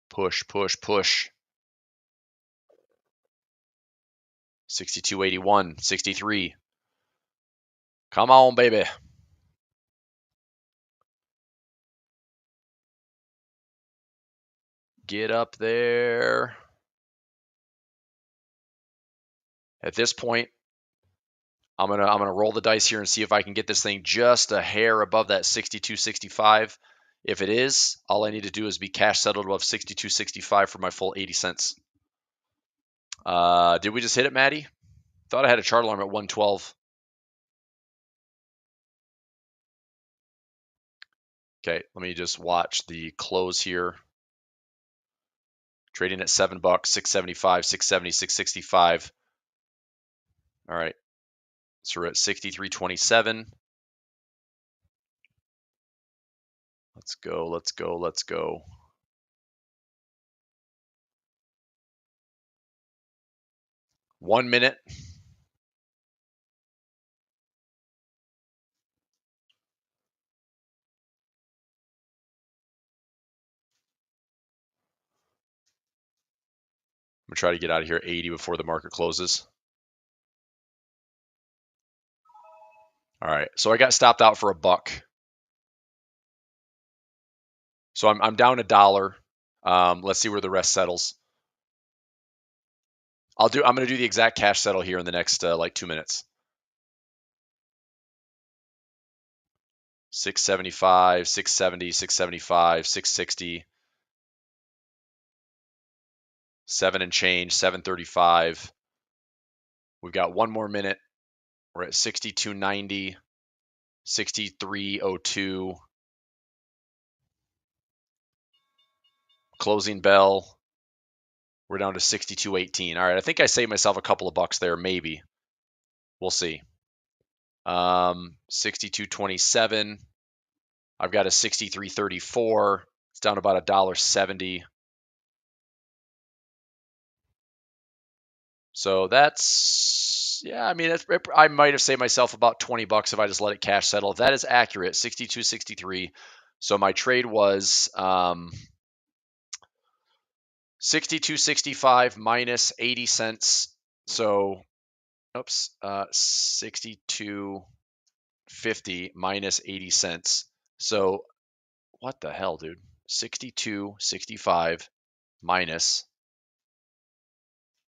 Push, push, push. 62.81, 63. Come on, baby. Get up there. At this point, I'm gonna roll the dice here and see if I can get this thing just a hair above that 62.65. If it is, all I need to do is be cash settled above 62.65 for my full 80 cents. Did we just hit it, Maddie? Thought I had a chart alarm at 112. Okay, let me just watch the close here. Trading at $7, 675, 670, 665. All right, so we're at 63.27. Let's go, let's go, let's go. One minute. I'm gonna try to get out of here at 80 before the market closes. All right, so I got stopped out for $1. So I'm down $1. Let's see where the rest settles. I'm going to do the exact cash settle here in the next like 2 minutes. 675, 670, 675, 660, 7 and change, 735. We've got 1 more minute. We're at 62.90, 63.02. Closing bell. We're down to 62.18. All right, I think I saved myself a couple of bucks there, maybe. We'll see. 62.27. I've got a 63.34. It's down about $1.70. So that's, yeah, I mean, I might have saved myself about 20 bucks if I just let it cash settle. If that is accurate, 62.63. So my trade was 62.65 minus 80 cents. So, oops, 62.50 minus 80 cents. So, what the hell, dude? 62.65 minus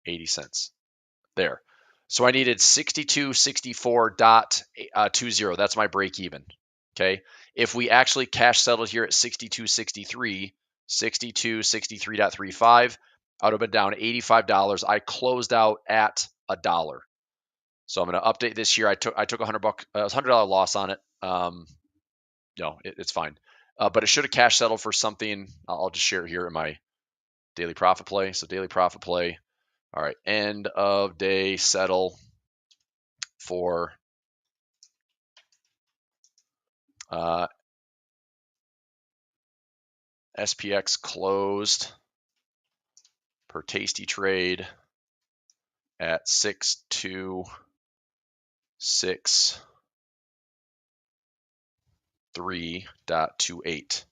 80 cents. There. So I needed 62.64.20. That's my break even. Okay. If we actually cash settled here at 62.63, 62.63.35, I would have been down $85. I closed out at $1. So I'm going to update this here. I took $100 loss on it. No, it's fine. But it should have cash settled for something. I'll just share it here in my daily profit play. So daily profit play. All right, end of day settle for SPX closed per tasty trade at 6263.28.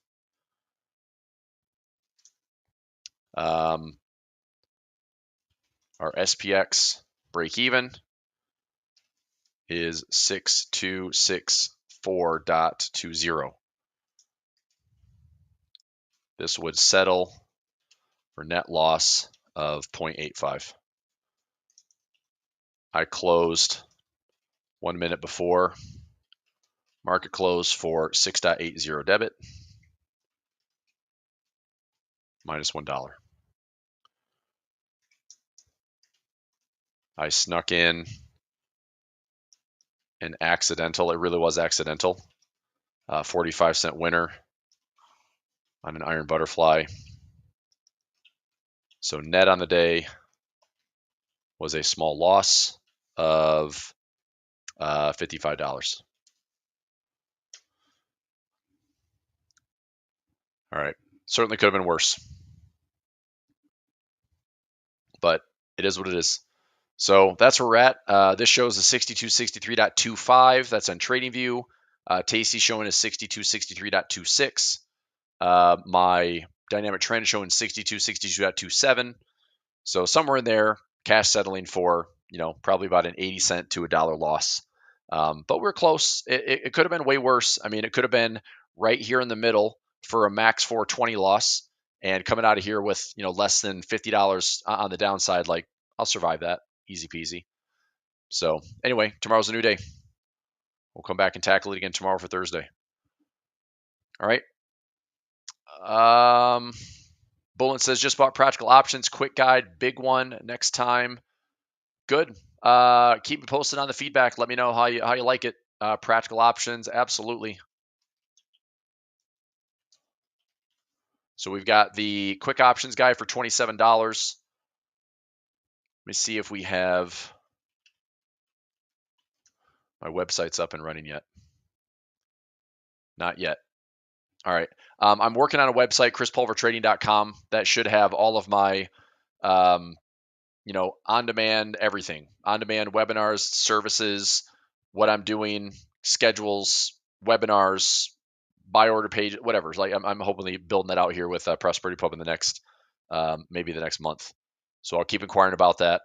Our SPX break even is 6264.20. This would settle for net loss of 0.85. I closed 1 minute before market close for 6.80 debit, minus $1. I snuck in an accidental, it really was accidental, 45-cent winner on an iron butterfly. So net on the day was a small loss of $55. All right, certainly could have been worse, but it is what it is. So that's where we're at. This shows a 6263.25. That's on TradingView. Tasty showing a 6263.26. My dynamic trend showing 6262.27. So somewhere in there, cash settling for, probably about an 80 cent to $1 loss. But we're close. It could have been way worse. I mean, it could have been right here in the middle for a max 420 loss and coming out of here with, less than $50 on the downside. Like, I'll survive that. Easy peasy. So anyway, tomorrow's a new day. We'll come back and tackle it again tomorrow for Thursday. All right. Bullen says just bought Practical Options, quick guide, big one next time. Good. Keep me posted on the feedback. Let me know how you like it. Practical Options, absolutely. So we've got the quick options guide for $27. Let me see if we have my website's up and running yet. Not yet. All right. I'm working on a website, chrispulvertrading.com, that should have all of my, on-demand everything, on-demand webinars, services, what I'm doing, schedules, webinars, buy order page, whatever. Like I'm hopefully building that out here with Prosperity Pub in the next, maybe the next month. So I'll keep inquiring about that.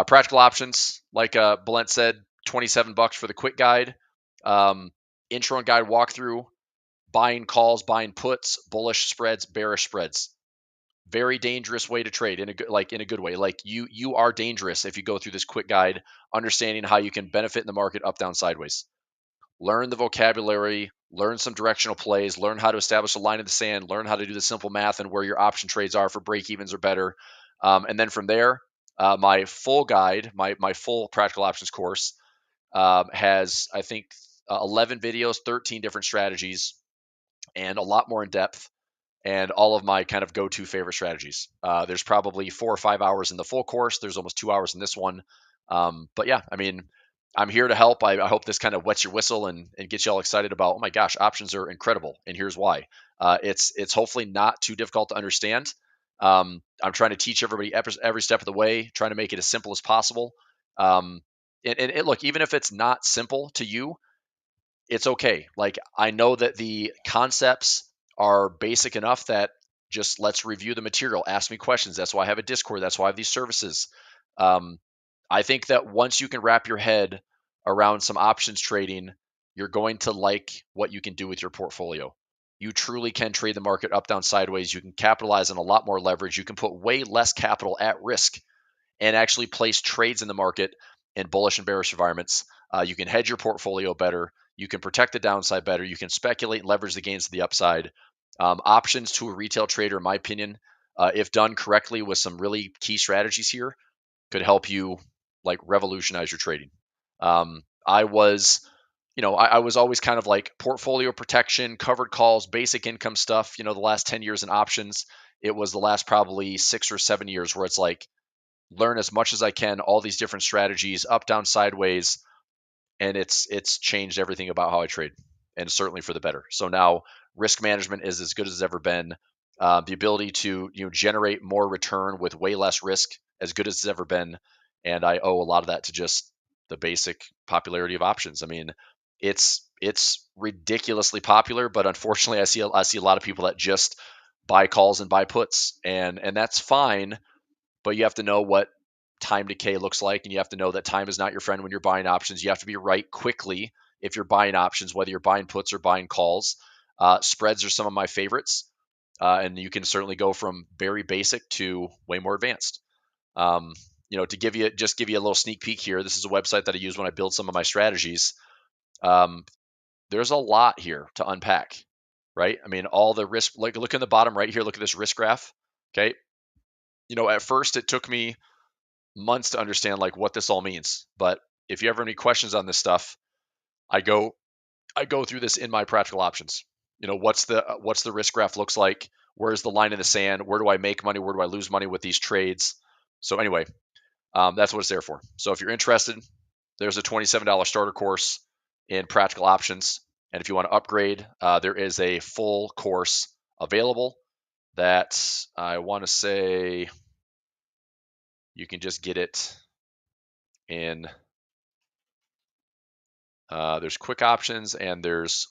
Practical options, like Blent said, $27 for the quick guide, intro and guide walkthrough, buying calls, buying puts, bullish spreads, bearish spreads. Very dangerous way to trade in a good way. Like you are dangerous if you go through this quick guide, understanding how you can benefit in the market up, down, sideways. Learn the vocabulary, learn some directional plays, learn how to establish a line in the sand, learn how to do the simple math and where your option trades are for break evens or better. And then from there, my full guide, my full practical options course has, I think, 11 videos, 13 different strategies, and a lot more in depth, and all of my kind of go-to favorite strategies. There's probably 4 or 5 hours in the full course. There's almost 2 hours in this one. But yeah, I mean, I'm here to help. I hope this kind of wets your whistle and gets you all excited about, oh my gosh, options are incredible. And here's why. It's hopefully not too difficult to understand. I'm trying to teach everybody every step of the way, trying to make it as simple as possible. And look, even if it's not simple to you, it's okay. Like, I know that the concepts are basic enough that just let's review the material, ask me questions. That's why I have a Discord. That's why I have these services. Um, I think that once you can wrap your head around some options trading, you're going to like what you can do with your portfolio. You truly can trade the market up, down, sideways. You can capitalize on a lot more leverage. You can put way less capital at risk and actually place trades in the market in bullish and bearish environments. You can hedge your portfolio better. You can protect the downside better. You can speculate and leverage the gains to the upside. Options to a retail trader, in my opinion, if done correctly with some really key strategies here, could help you like revolutionize your trading. I was, I was always kind of like portfolio protection, covered calls, basic income stuff. The last 10 years in options, it was the last probably 6 or 7 years where it's like, learn as much as I can, all these different strategies, up, down, sideways, and it's changed everything about how I trade, and certainly for the better. So now risk management is as good as it's ever been. The ability to generate more return with way less risk, as good as it's ever been, and I owe a lot of that to just the basic popularity of options. I mean, it's ridiculously popular, but unfortunately, I see a lot of people that just buy calls and buy puts, and that's fine. But you have to know what time decay looks like, and you have to know that time is not your friend when you're buying options. You have to be right quickly if you're buying options, whether you're buying puts or buying calls. Spreads are some of my favorites, and you can certainly go from very basic to way more advanced. To give you a little sneak peek here, this is a website that I use when I build some of my strategies. There's a lot here to unpack, right? I mean, all the risk. Like, look in the bottom right here. Look at this risk graph. Okay, at first it took me months to understand like what this all means. But if you ever have any questions on this stuff, I go through this in my practical options. What's the risk graph looks like? Where's the line in the sand? Where do I make money? Where do I lose money with these trades? So anyway, that's what it's there for. So if you're interested, there's a $27 starter course in practical options. And if you want to upgrade, there is a full course available that I want to say you can just get it in. There's quick options and there's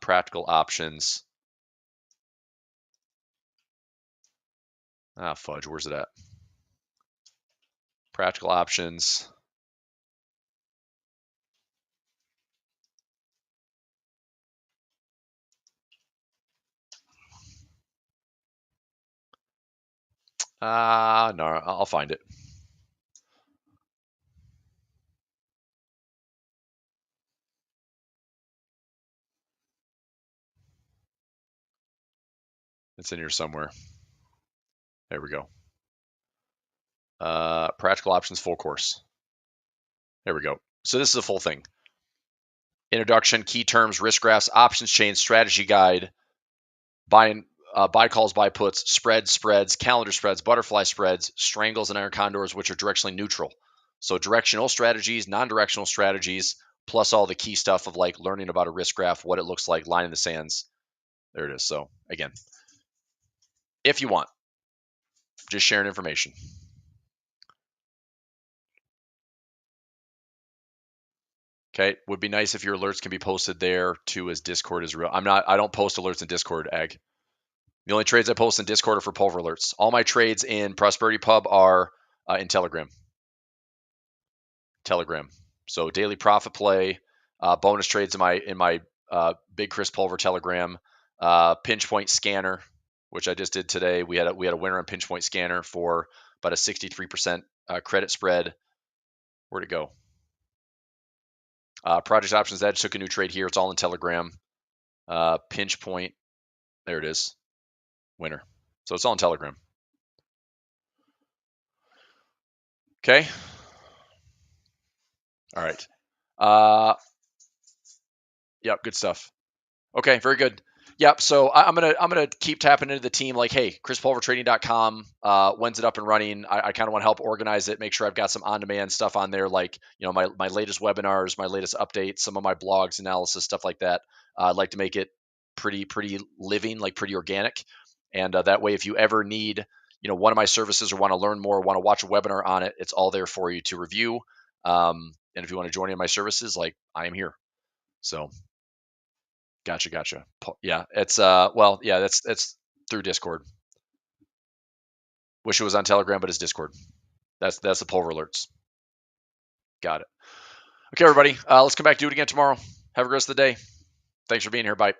practical options. Fudge, where's it at? Practical options. No, I'll find it. It's in here somewhere. There we go. Practical options full course. There we go. So this is a full thing. Introduction, key terms, risk graphs, options chain, strategy guide, buy calls, buy puts, spreads, calendar spreads, butterfly spreads, strangles, and iron condors, which are directionally neutral. So directional strategies, non-directional strategies, plus all the key stuff of like learning about a risk graph, what it looks like, line in the sands. There it is. So again, if you want, just sharing information. Okay, would be nice if your alerts can be posted there too, as Discord is real. I don't post alerts in Discord, Ag. The only trades I post in Discord are for Pulver alerts. All my trades in Prosperity Pub are in Telegram. So daily profit play, bonus trades in my big Chris Pulver Telegram, pinch point scanner, which I just did today. We had a winner on pinch point scanner for about a 63% credit spread. Where'd it go? Project Options Edge took a new trade here. It's all in Telegram. Pinch point, there it is, winner. So it's all in Telegram. Okay. All right. Yep, good stuff. Okay, very good. Yep. So I'm gonna keep tapping into the team. Like, hey, ChrisPulverTrading.com. When's it up and running? I kind of want to help organize it. Make sure I've got some on-demand stuff on there, like my latest webinars, my latest updates, some of my blogs, analysis, stuff like that. I'd like to make it pretty living, like pretty organic, and that way, if you ever need one of my services or want to learn more, want to watch a webinar on it, it's all there for you to review. And if you want to join in my services, like I am here. So. Gotcha. Yeah, it's that's through Discord. Wish it was on Telegram, but it's Discord. That's the Pulver alerts. Got it. Okay, everybody. Let's come back, do it again tomorrow. Have a good rest of the day. Thanks for being here. Bye.